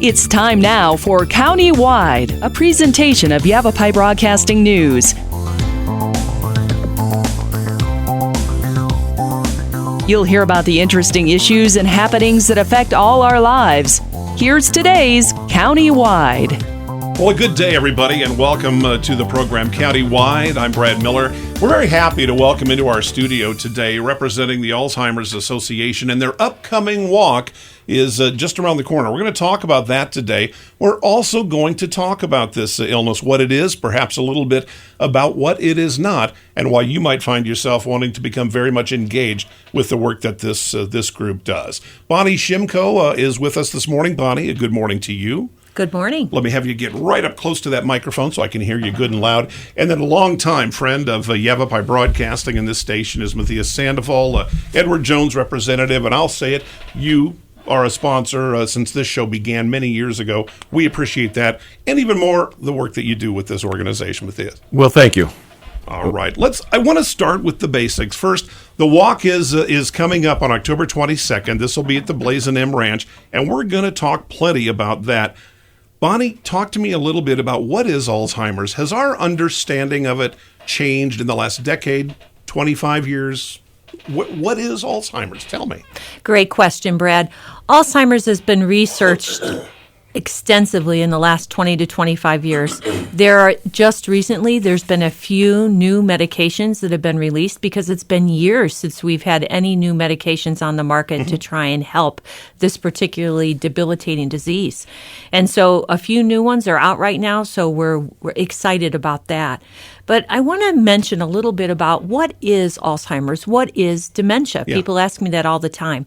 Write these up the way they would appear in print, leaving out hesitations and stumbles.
It's time now for County-Wide, a presentation of Yavapai Broadcasting News. You'll hear about the interesting issues and happenings that affect all our lives. Here's today's County-Wide. Well, a good day, everybody, and welcome to the program County-Wide. I'm Brad Miller. We're very happy to welcome into our studio today, representing the Alzheimer's Association, and their upcoming walk is just around the corner. We're going to talk about that today. We're also going to talk about this illness, what it is, perhaps a little bit about what it is not, and why you might find yourself wanting to become very much engaged with the work that this group does. Bonnie Schimko is with us this morning. Bonnie, a good morning to you. Good morning. Let me have you get right up close to that microphone so I can hear you good and loud. And then a longtime friend of Yavapai Broadcasting in this station is Matias Sandoval, Edward Jones representative, and I'll say it, you are a sponsor since this show began many years ago. We appreciate that, and even more the work that you do with this organization, Matias. Well, thank you. All right. I want to start with the basics. First, the walk is coming up on October 22nd. This will be at the Blazin' M Ranch, and we're going to talk plenty about that. Bonnie, talk to me a little bit about what is Alzheimer's. Has our understanding of it changed in the last decade, 25 years? What is Alzheimer's? Tell me. Great question, Brad. Alzheimer's has been researched extensively in the last 20 to 25 years. There's been a few new medications that have been released because it's been years since we've had any new medications on the market to try and help this particularly debilitating disease. And so a few new ones are out right now, so we're excited about that. But I want to mention a little bit about what is Alzheimer's, what is dementia. Yeah. People ask me that all the time.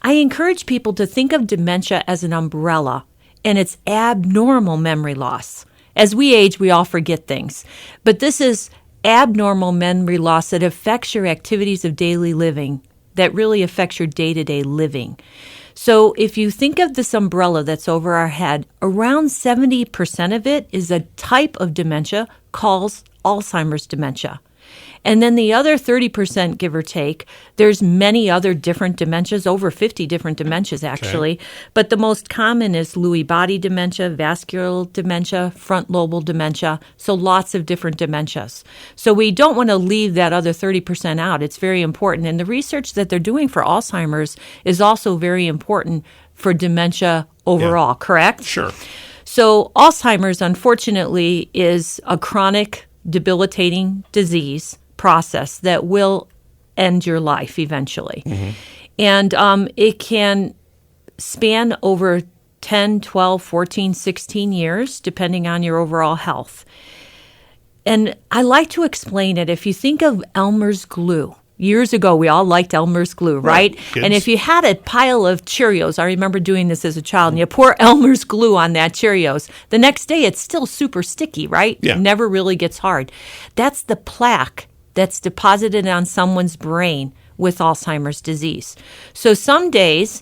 I encourage people to think of dementia as an umbrella, and it's abnormal memory loss. As we age, we all forget things. But this is abnormal memory loss that affects your activities of daily living, that really affects your day-to-day living. So if you think of this umbrella that's over our head, around 70% of it is a type of dementia called Alzheimer's dementia. And then the other 30%, give or take, there's many other different dementias, over 50 different dementias actually. Okay. But the most common is Lewy body dementia, vascular dementia, front lobal dementia, so lots of different dementias. So we don't want to leave that other 30% out. It's very important. And the research that they're doing for Alzheimer's is also very important for dementia overall, correct? Sure. So Alzheimer's, unfortunately, is a chronic debilitating disease process that will end your life eventually. Mm-hmm. And it can span over 10, 12, 14, 16 years, depending on your overall health. And I like to explain it. If you think of Elmer's glue, years ago, we all liked Elmer's glue, right? Kids. And if you had a pile of Cheerios, I remember doing this as a child, and you pour Elmer's glue on that Cheerios, the next day it's still super sticky, right? Yeah. It never really gets hard. That's the plaque that's deposited on someone's brain with Alzheimer's disease. So some days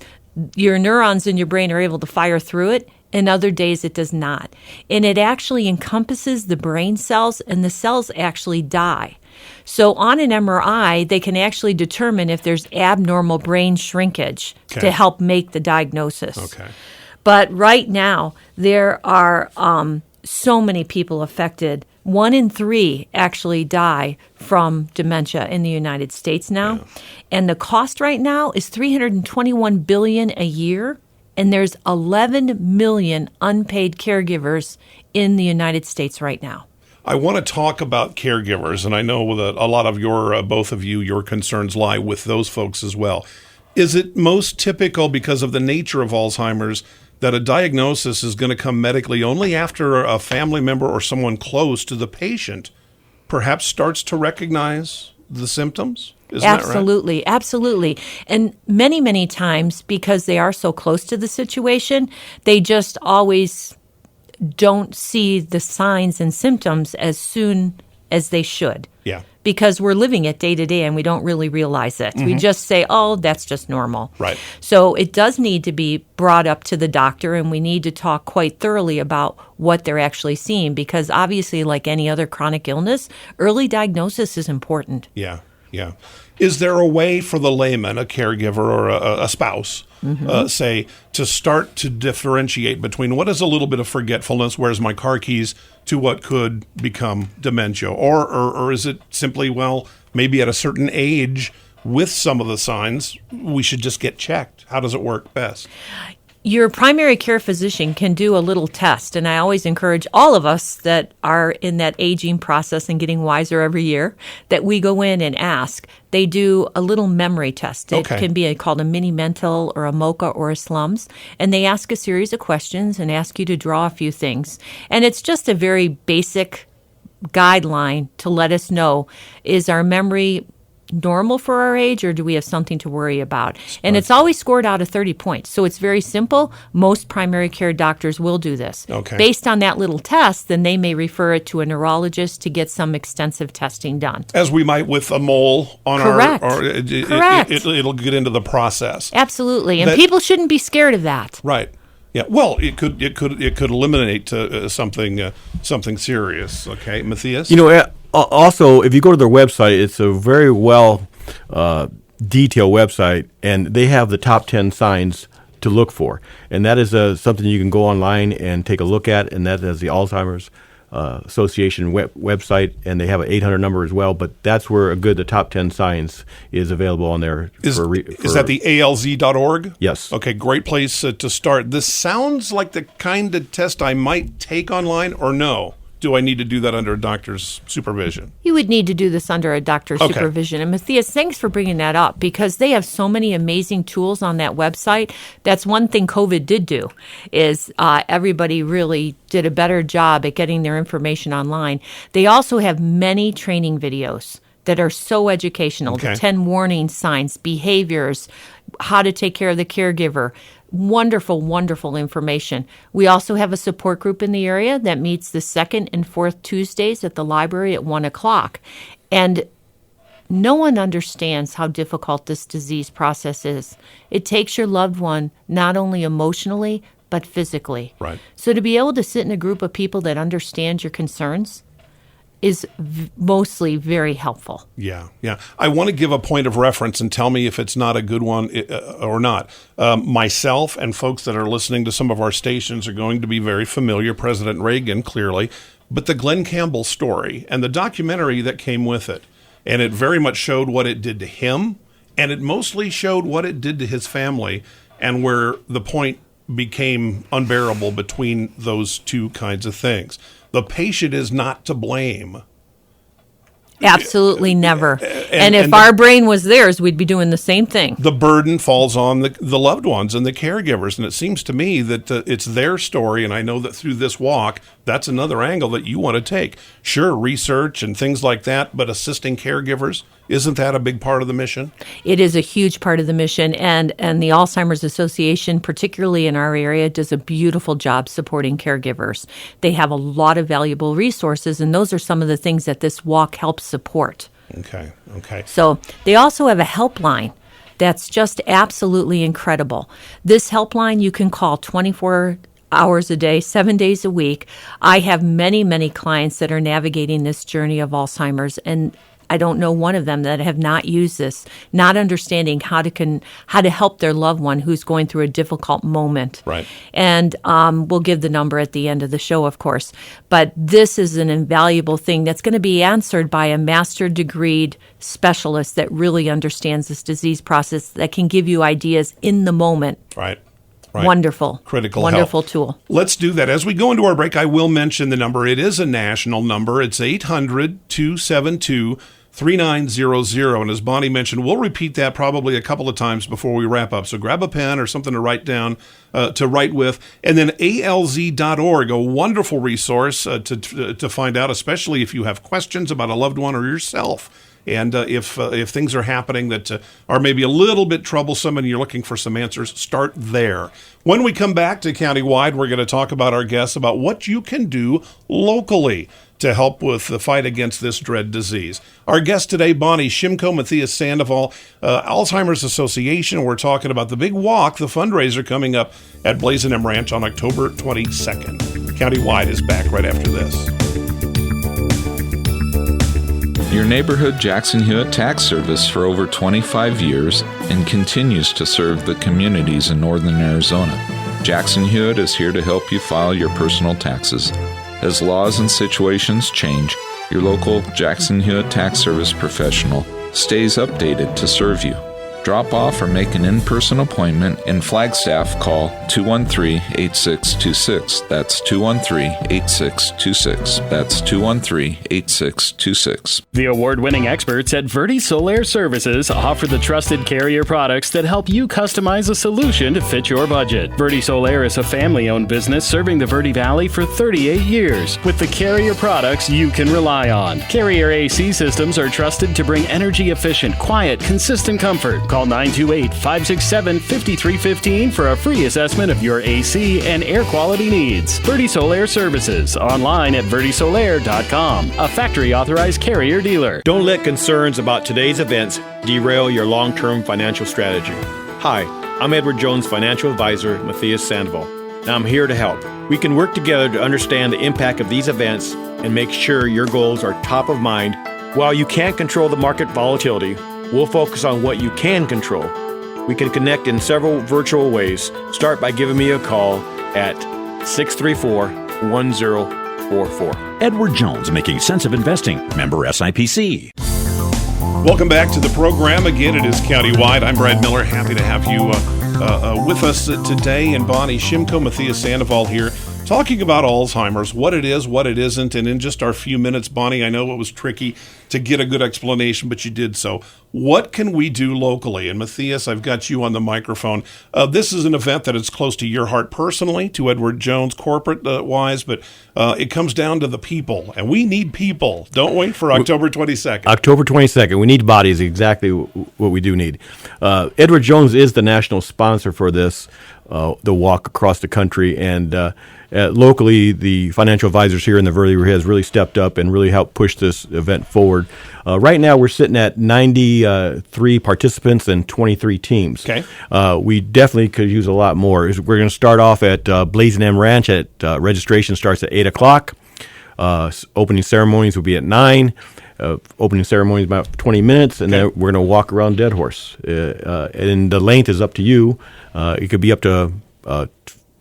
your neurons in your brain are able to fire through it, and other days it does not. And it actually encompasses the brain cells, and the cells actually die. So on an MRI, they can actually determine if there's abnormal brain shrinkage to help make the diagnosis. Okay. But right now, there are so many people affected. 1 in 3 actually die from dementia in the United States now. Yeah. And the cost right now is $321 billion a year. And there's 11 million unpaid caregivers in the United States right now. I want to talk about caregivers, and I know that a lot of both of you, your concerns lie with those folks as well. Is it most typical, because of the nature of Alzheimer's, that a diagnosis is going to come medically only after a family member or someone close to the patient perhaps starts to recognize the symptoms? Isn't Absolutely, that right? Absolutely. And many, many times, because they are so close to the situation, they just always don't see the signs and symptoms as soon as they should. Yeah. Because we're living it day to day and we don't really realize it. Mm-hmm. We just say, oh, that's just normal. Right. So it does need to be brought up to the doctor, and we need to talk quite thoroughly about what they're actually seeing, because obviously, like any other chronic illness, early diagnosis is important. Yeah. Yeah. Is there a way for the layman, a caregiver or a spouse, say, to start to differentiate between what is a little bit of forgetfulness, where's my car keys, to what could become dementia? Or is it simply, well, maybe at a certain age with some of the signs, we should just get checked? How does it work best? Your primary care physician can do a little test, and I always encourage all of us that are in that aging process and getting wiser every year that we go in and ask. They do a little memory test. It can be called a mini mental or a MOCA or a slums, and they ask a series of questions and ask you to draw a few things. And it's just a very basic guideline to let us know, is our memory normal for our age, or do we have something to worry about? And it's always scored out of 30 points. So it's very simple. Most primary care doctors will do this. Based on that little test, then they may refer it to a neurologist to get some extensive testing done. As we might with a mole on Correct. It'll get into the process. Absolutely. And people shouldn't be scared of that. Right. Yeah, well, it could eliminate something serious. Okay, Matias. Also, if you go to their website, it's a very well detailed website, and they have the top 10 signs to look for, and that is something you can go online and take a look at, and that is the Alzheimer's Association website, and they have an 800 number as well, but that's where the top 10 signs is available on there. Is that the ALZ.org? Yes. Okay, great place to start. This sounds like the kind of test I might take online, or no? Do I need to do that under a doctor's supervision? You would need to do this under a doctor's supervision. And Matias, thanks for bringing that up, because they have so many amazing tools on that website. That's one thing COVID did do, is everybody really did a better job at getting their information online. They also have many training videos that are so educational. The 10 warning signs, behaviors, how to take care of the caregiver. Wonderful, wonderful information. We also have a support group in the area that meets the second and fourth Tuesdays at the library at 1 o'clock. And no one understands how difficult this disease process is. It takes your loved one not only emotionally, but physically. Right. So to be able to sit in a group of people that understand your concerns is mostly very helpful. Yeah. I want to give a point of reference and tell me if it's not a good one or not. Myself and folks that are listening to some of our stations are going to be very familiar, President Reagan, clearly, but the Glenn Campbell story and the documentary that came with it, and it very much showed what it did to him, and it mostly showed what it did to his family, and where the point became unbearable between those two kinds of things. The patient is not to blame. Absolutely never. And if our brain was theirs, we'd be doing the same thing. The burden falls on the loved ones and the caregivers. And it seems to me that it's their story. And I know that through this walk, that's another angle that you want to take. Sure, research and things like that, but assisting caregivers, isn't that a big part of the mission? It is a huge part of the mission. And the Alzheimer's Association, particularly in our area, does a beautiful job supporting caregivers. They have a lot of valuable resources, and those are some of the things that this walk helps support. Okay. So they also have a helpline that's just absolutely incredible. This helpline you can call 24 hours a day, 7 days a week. I have many, many clients that are navigating this journey of Alzheimer's, and I don't know one of them that have not used this, not understanding how to help their loved one who's going through a difficult moment. Right. And we'll give the number at the end of the show, of course. But this is an invaluable thing that's going to be answered by a master degreed specialist that really understands this disease process, that can give you ideas in the moment. Right. Wonderful. Critical Wonderful help. Tool. Let's do that. As we go into our break, I will mention the number. It is a national number. It's 800-272-3900. And as Bonnie mentioned, we'll repeat that probably a couple of times before we wrap up. So grab a pen or something to write down, to write with. And then alz.org, a wonderful resource to find out, especially if you have questions about a loved one or yourself. And if things are happening that are maybe a little bit troublesome and you're looking for some answers, start there. When we come back to Countywide, we're going to talk about our guests about what you can do locally to help with the fight against this dread disease. Our guest today, Bonnie Schimko, Matias Sandoval, Alzheimer's Association. We're talking about the big walk, the fundraiser coming up at Blazin' M Ranch on October 22nd. Countywide is back right after this. Your neighborhood Jackson Hewitt Tax Service for over 25 years and continues to serve the communities in northern Arizona. Jackson Hewitt is here to help you file your personal taxes. As laws and situations change, your local Jackson Hewitt Tax Service professional stays updated to serve you. Drop off or make an in-person appointment. In Flagstaff, call 213-8626. That's 213-8626. That's 213-8626. The award-winning experts at Verde Solar Services offer the trusted Carrier products that help you customize a solution to fit your budget. Verde Solar is a family-owned business serving the Verde Valley for 38 years with the Carrier products you can rely on. Carrier AC systems are trusted to bring energy-efficient, quiet, consistent comfort. Call 928-567-5315 for a free assessment of your AC and air quality needs. Verde Solar Services, online at verdesolar.com, a factory-authorized Carrier dealer. Don't let concerns about today's events derail your long-term financial strategy. Hi, I'm Edward Jones Financial Advisor, Matias Sandoval, and I'm here to help. We can work together to understand the impact of these events and make sure your goals are top of mind. While you can't control the market volatility, we'll focus on what you can control. We can connect in several virtual ways. Start by giving me a call at 634-1044. Edward Jones, making sense of investing. Member SIPC. Welcome back to the program. Again, it is Countywide. I'm Brad Miller. Happy to have you with us today. And Bonnie Schimko, Matias Sandoval here, talking about Alzheimer's, what it is, what it isn't. And in just our few minutes, Bonnie, I know it was tricky to get a good explanation, but you did so. What can we do locally? And Matias, I've got you on the microphone. This is an event that is close to your heart personally, to Edward Jones corporate-wise, but it comes down to the people. And we need people, don't we, for October 22nd? October 22nd. We need bodies, exactly what we do need. Edward Jones is the national sponsor for this, the walk across the country, and locally, the financial advisors here in the Verde has really stepped up and really helped push this event forward. Right now, we're sitting at 93 participants and 23 teams. Okay. We definitely could use a lot more. We're going to start off at Blazing M Ranch. Registration starts at 8 o'clock. Opening ceremonies will be at 9. Opening ceremony is about 20 minutes, and then we're going to walk around Dead Horse. And the length is up to you. It could be up to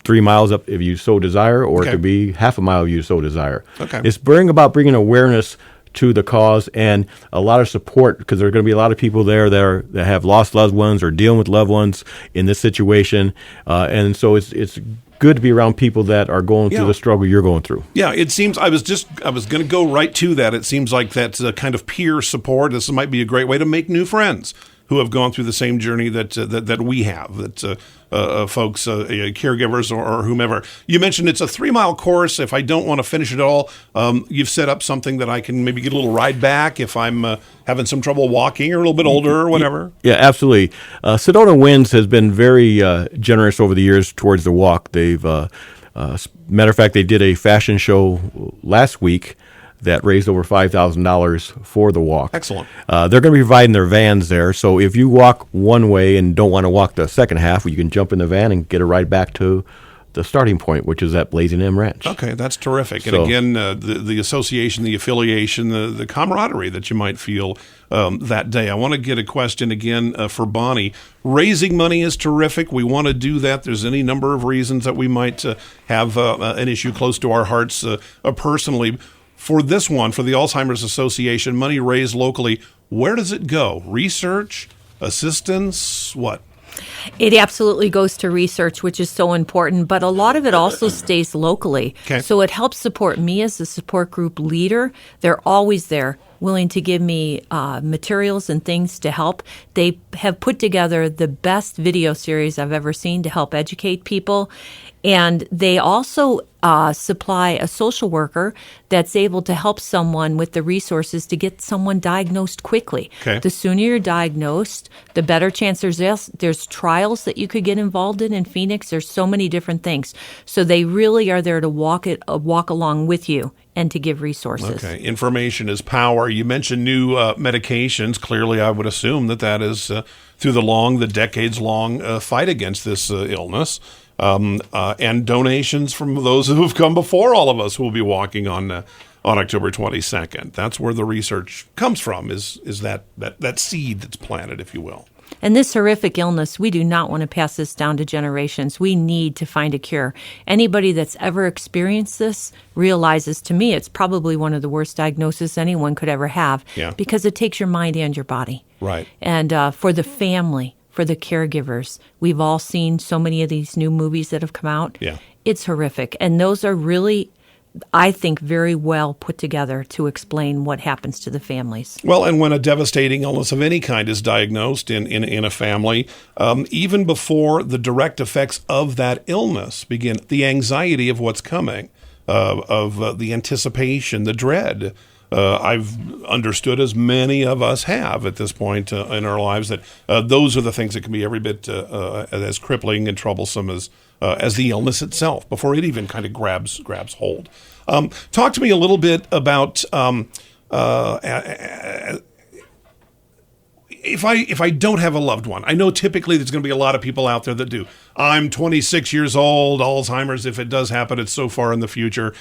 3 miles up if you so desire, or it could be half a mile if you so desire. Okay. It's bringing awareness to the cause and a lot of support, because there are going to be a lot of people there that have lost loved ones or dealing with loved ones in this situation, and so it's good to be around people that are going through the struggle you're going through. Yeah, it seems I was going to go right to that. It seems like that's a kind of peer support. This might be a great way to make new friends who have gone through the same journey that we have, that folks, caregivers or whomever. You mentioned it's a 3-mile course. If I don't want to finish it all, you've set up something that I can maybe get a little ride back if I'm having some trouble walking or a little bit older or whatever. Yeah, absolutely. Sedona Winds has been very generous over the years towards the walk. They've, matter of fact, they did a fashion show last week that raised over $5,000 for the walk. Excellent. They're going to be providing their vans there, so if you walk one way and don't want to walk the second half, you can jump in the van and get a ride back to the starting point, which is at Blazing M Ranch. Okay, that's terrific. And again, the association, the affiliation, the camaraderie that you might feel that day. I want to get a question again for Bonnie. Raising money is terrific. We want to do that. There's any number of reasons that we might have an issue close to our hearts personally. For this one, for the Alzheimer's Association, money raised locally, where does it go? Research, assistance, what? It absolutely goes to research, which is so important, but a lot of it also stays locally. Okay. So it helps support me as a support group leader. They're always there, willing to give me materials and things to help. They have put together the best video series I've ever seen to help educate people. And they also supply a social worker that's able to help someone with the resources to get someone diagnosed quickly. Okay. The sooner you're diagnosed, the better chance there's trials that you could get involved in Phoenix. There's so many different things. So they really are there to walk along with you and to give resources. Okay. Information is power. You mentioned new medications. Clearly, I would assume that is through the decades-long fight against this illness. And donations from those who have come before all of us who will be walking on on October 22nd. That's where the research comes from, is that seed that's planted, if you will. And this horrific illness, we do not want to pass this down to generations. We need to find a cure. Anybody that's ever experienced this realizes, to me, it's probably one of the worst diagnoses anyone could ever have, because it takes your mind and your body. Right. And for the family, for the caregivers, we've all seen so many of these new movies that have come out. Yeah. It's horrific. And those are really, I think, very well put together to explain what happens to the families. Well, and when a devastating illness of any kind is diagnosed in a family, even before the direct effects of that illness begin, the anxiety of what's coming, of the anticipation, the dread, I've understood, as many of us have at this point in our lives, that those are the things that can be every bit as crippling and troublesome as the illness itself, before it even kind of grabs hold. Talk to me a little bit about if I don't have a loved one. I know typically there's going to be a lot of people out there that do. I'm 26 years old, Alzheimer's. If it does happen, it's so far in the future.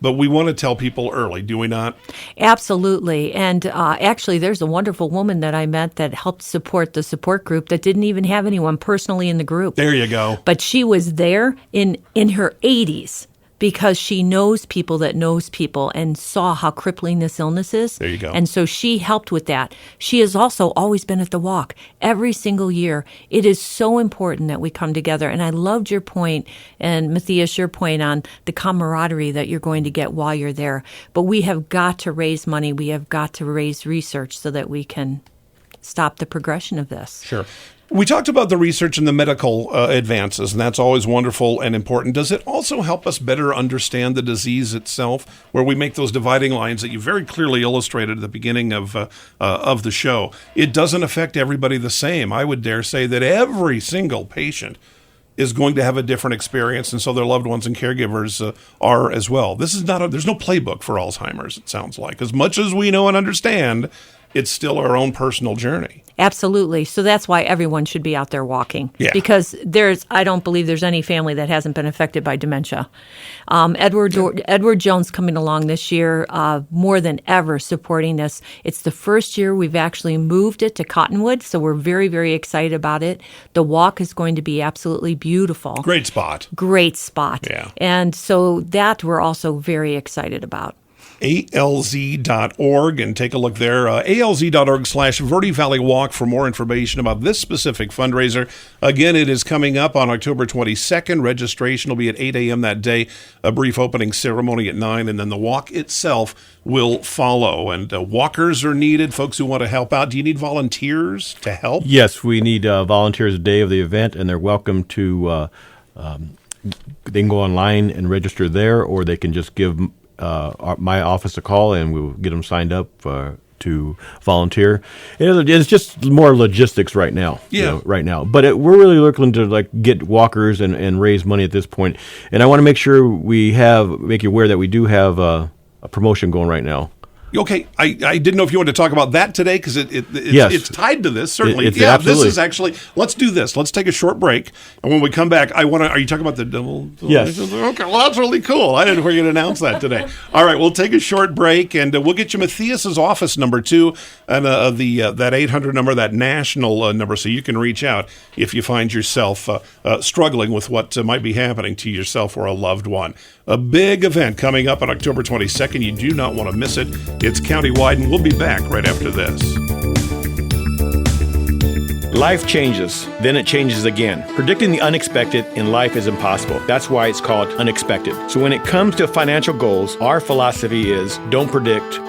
But we want to tell people early, do we not? Absolutely. And actually, there's a wonderful woman that I met that helped support the support group that didn't even have anyone personally in the group. There you go. But she was there in her 80s because she knows people that knows people and saw how crippling this illness is. There you go. And so she helped with that. She has also always been at the walk every single year. It is so important that we come together. And I loved your point, and Matias, your point on the camaraderie that you're going to get while you're there. But we have got to raise money. We have got to raise research so that we can stop the progression of this. Sure. We talked about the research and the medical advances, and that's always wonderful and important. Does it also help us better understand the disease itself, where we make those dividing lines that you very clearly illustrated at the beginning of the show? It doesn't affect everybody the same. I would dare say that every single patient is going to have a different experience, and so their loved ones and caregivers are as well. There's no playbook for Alzheimer's, it sounds like. As much as we know and understand, it's still our own personal journey. Absolutely. So that's why everyone should be out there walking. Yeah. Because I don't believe there's any family that hasn't been affected by dementia. Edward Jones coming along this year, more than ever supporting this. It's the first year we've actually moved it to Cottonwood, so we're very, very excited about it. The walk is going to be absolutely beautiful. Great spot. Great spot. Yeah. And so that we're also very excited about. alz.org, and take a look there. alz.org/Verde Valley Walk for more information about this specific fundraiser. Again, it is coming up on October 22nd. Registration will be at 8 a.m. that day, a brief opening ceremony at 9, and then the walk itself will follow. And walkers are needed, folks who want to help out. Do you need volunteers to help? Yes, we need volunteers the day of the event, and they're welcome to, they can go online and register there, or they can just give my office a call, and we'll get them signed up to volunteer. It's just more logistics right now. Yeah. Right now. But we're really looking to get walkers and raise money at this point. And I want to make sure make you aware that we do have a promotion going right now. Okay, I didn't know if you wanted to talk about that today, because it's tied to this, certainly. Absolutely. This is actually, let's do this. Let's take a short break, and when we come back, are you talking about the double? Yes. Okay, well, that's really cool. I didn't know we were going to announce that today. All right, we'll take a short break, and we'll get you Matias's office number, too, and that 800 number, that national number, so you can reach out if you find yourself struggling with what might be happening to yourself or a loved one. A big event coming up on October 22nd. You do not want to miss it. It's countywide, and we'll be back right after this. Life changes, then it changes again. Predicting the unexpected in life is impossible. That's why it's called unexpected. So when it comes to financial goals, our philosophy is don't predict,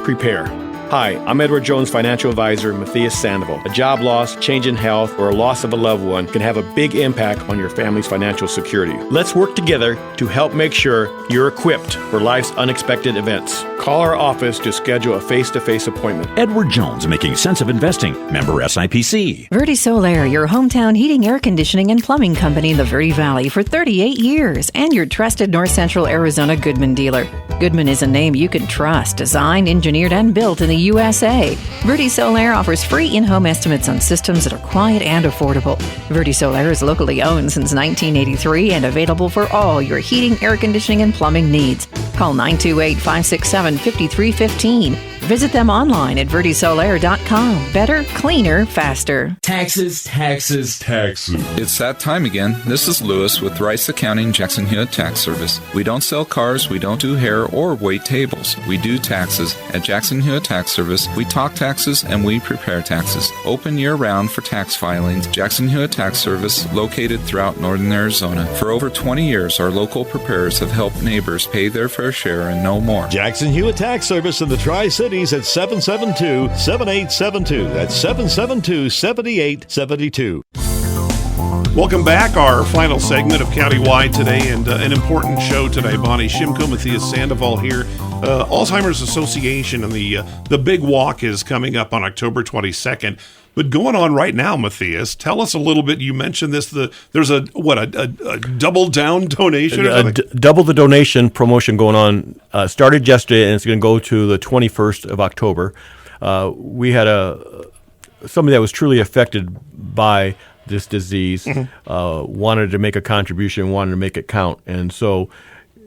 prepare. Hi, I'm Edward Jones financial advisor Matias Sandoval. A job loss, change in health, or a loss of a loved one can have a big impact on your family's financial security. Let's work together to help make sure you're equipped for life's unexpected events. Call our office to schedule a face-to-face appointment. Edward Jones, making sense of investing. Member SIPC. Verde Solar, your hometown heating, air conditioning, and plumbing company in the Verde Valley for 38 years, and your trusted North Central Arizona Goodman dealer. Goodman is a name you can trust, designed, engineered, and built in the the USA. Verde Solar offers free in-home estimates on systems that are quiet and affordable. Verde Solar is locally owned since 1983 and available for all your heating, air conditioning, and plumbing needs. Call 928-567-5315. Visit them online at verdesolar.com. Better, cleaner, faster. Taxes, taxes, taxes. It's that time again. This is Lewis with Rice Accounting Jackson Hewitt Tax Service. We don't sell cars, we don't do hair or wait tables. We do taxes. At Jackson Hewitt Tax Service, we talk taxes and we prepare taxes. Open year-round for tax filings. Jackson Hewitt Tax Service, located throughout northern Arizona. For over 20 years, our local preparers have helped neighbors pay their fair share and no more. Jackson Hewitt Tax Service in the Tri-Cities at 772-7872. That's 772-7872. Welcome back. Our final segment of Countywide today, and an important show today. Bonnie, Schimko, Matias, Sandoval here. Alzheimer's Association and the big walk is coming up on October 22nd. But going on right now, Matias, tell us a little bit. You mentioned this. There's a double down donation? Double the donation promotion going on. Started yesterday, and it's going to go to the 21st of October. We had somebody that was truly affected by this disease, wanted to make a contribution, wanted to make it count. And so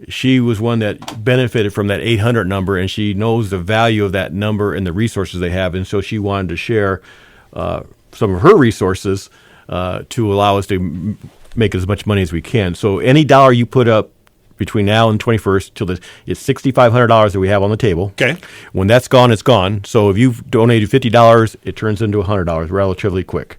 she was one that benefited from that 800 number, and she knows the value of that number and the resources they have. And so she wanted to share some of her resources to allow us to make as much money as we can. So any dollar you put up between now and 21st, it's $6,500 that we have on the table. Okay. When that's gone, it's gone. So if you've donated $50, it turns into $100 relatively quick.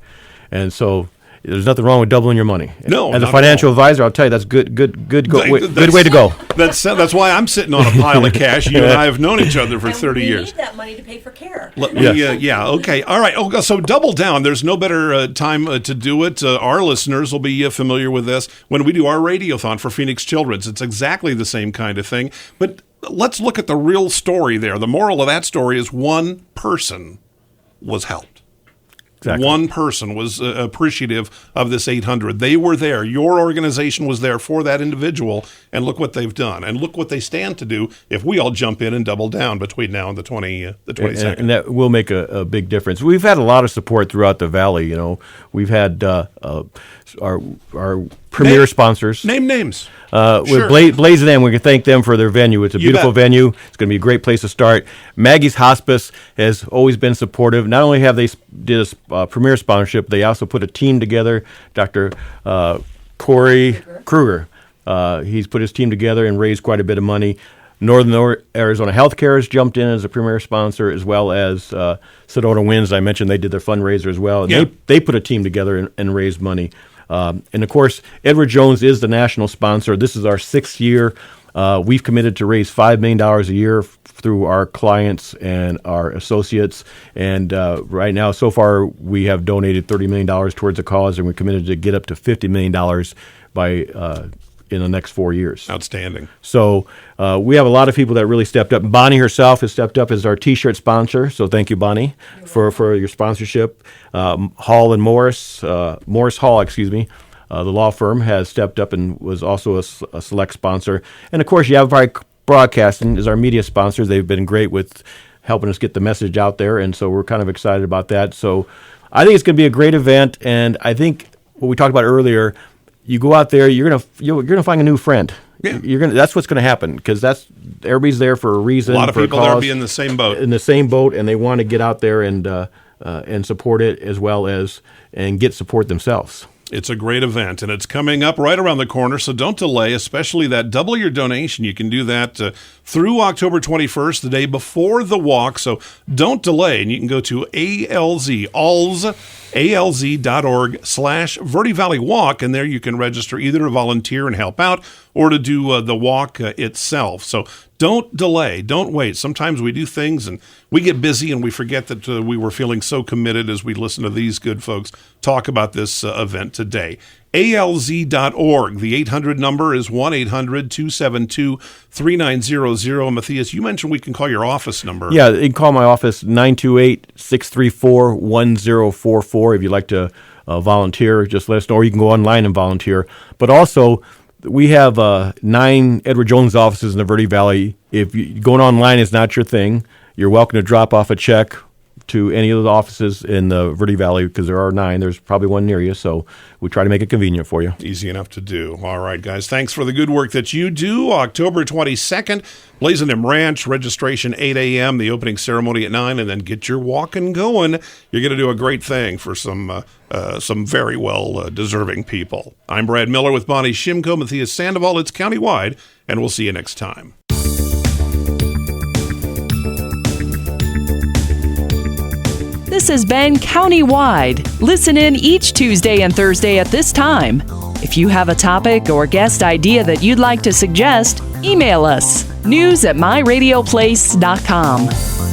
And so there's nothing wrong with doubling your money. No, as a financial advisor, I'll tell you that's good way to go. That's why I'm sitting on a pile of cash. You and I have known each other for 30 years. We need that money to pay for care. Okay, all right. Oh, so double down. There's no better time to do it. Our listeners will be familiar with this when we do our radiothon for Phoenix Children's. It's exactly the same kind of thing. But let's look at the real story there. The moral of that story is one person was helped. Exactly. One person was appreciative of this 800. They were there. Your organization was there for that individual, and look what they've done. And look what they stand to do if we all jump in and double down between now and the 22nd. And that will make a big difference. We've had a lot of support throughout the Valley. You know, we've had our premier sponsors. Name names. Sure. With Blaze and M, we can thank them for their venue. It's a beautiful venue. It's going to be a great place to start. Maggie's Hospice has always been supportive. Not only have they did a premier sponsorship, they also put a team together. Dr. Corey Kruger, he's put his team together and raised quite a bit of money. Northern Arizona Healthcare has jumped in as a premier sponsor, as well as Sedona Winds. I mentioned they did their fundraiser as well. And they put a team together and raised money. And, of course, Edward Jones is the national sponsor. This is our 6th year. We've committed to raise $5 million a year through our clients and our associates. And right now, so far, we have donated $30 million towards the cause, and we're committed to get up to $50 million by in the next 4 years. Outstanding. So we have a lot of people that really stepped up. Bonnie herself has stepped up as our T-shirt sponsor. So thank you, Bonnie, for your sponsorship. Hall and Morris Hall, the law firm, has stepped up and was also a select sponsor. And, of course, Yavapai Broadcasting is our media sponsor. They've been great with helping us get the message out there, and so we're kind of excited about that. So I think it's going to be a great event, and I think what we talked about earlier, you go out there, you're gonna find a new friend. Yeah. That's what's gonna happen, because everybody's there for a reason. A lot of people there be in the same boat. And they want to get out there and support it, as well as and get support themselves. It's a great event, and it's coming up right around the corner, so don't delay, especially that double your donation. You can do that through October 21st, the day before the walk, so don't delay, and you can go to alz.org/Verde Valley Walk, and there you can register either to volunteer and help out or to do the walk itself. So don't delay. Don't wait. Sometimes we do things and we get busy and we forget that we were feeling so committed as we listen to these good folks talk about this event today. ALZ.org. The 800 number is 1-800-272-3900. Matthias, you mentioned we can call your office number. Yeah, you can call my office, 928-634-1044. If you'd like to volunteer, just let us know, or you can go online and volunteer. But also, we have 9 Edward Jones offices in the Verde Valley. If going online is not your thing, you're welcome to drop off a check to any of the offices in the Verde Valley, because there are 9. There's probably one near you, so we try to make it convenient for you. Easy enough to do. All right, guys. Thanks for the good work that you do. October 22nd, Blazing M Ranch, registration 8 a.m., the opening ceremony at 9, and then get your walking going. You're going to do a great thing for some very well-deserving people. I'm Brad Miller with Bonnie Schimko, Matias Sandoval. It's countywide, and we'll see you next time. This has been Countywide. Listen in each Tuesday and Thursday at this time. If you have a topic or guest idea that you'd like to suggest, email us, news@myradioplace.com.